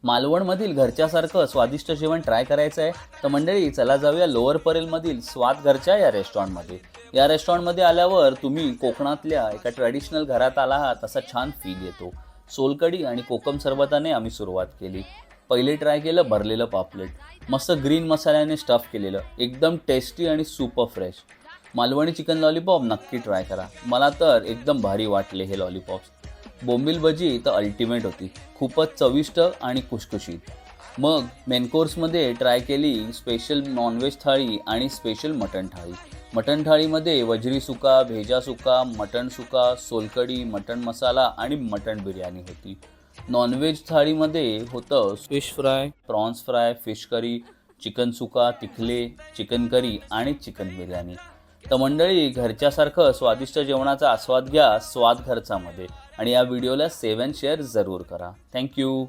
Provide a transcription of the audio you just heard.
मालवणमधील घरच्यासारखं स्वादिष्ट जेवण ट्राय करायचं आहे तर मंडळी चला जाऊया लोअर परेलमधील स्वाद घरच्या या रेस्टॉरंटमध्ये. या रेस्टॉरंटमध्ये आल्यावर तुम्ही कोकणातल्या एका ट्रॅडिशनल घरात आला आहात असा छान फील येतो. सोलकढी आणि कोकम सरबताने आम्ही सुरुवात केली. पहिले ट्राय केलं भरलेलं पापलेट, मस्त ग्रीन मसाल्याने स्टफ केलेलं, एकदम टेस्टी आणि super fresh. Malvani chicken lollipop नक्की ट्राय करा, मला तर एकदम भारी वाटले हे लॉलीपॉप्स. बोंबील भजी तर अल्टिमेट होती, खूपच चविष्ट आणि खुशखुशीत. मग मेन कोर्समध्ये ट्राय केली स्पेशल नॉनव्हेज थाळी आणि स्पेशल मटण थाळी. मटण थाळीमध्ये वजरी सुका, भेजा सुका, मटण सुका, सोलकढी, मटण मसाला आणि मटण बिर्याणी होती. नॉनव्हेज थाळीमध्ये होतं fish fry, prawns fry, fish curry, chicken सुका, तिखले, चिकन करी आणि चिकन बिर्याणी. तर मंडळी घरच्यासारखं स्वादिष्ट जेवणाचा आस्वाद घ्या स्वाद घरचामध्ये आणि या व्हिडिओला सेव्ह अँड शेअर जरूर करा. थँक्यू.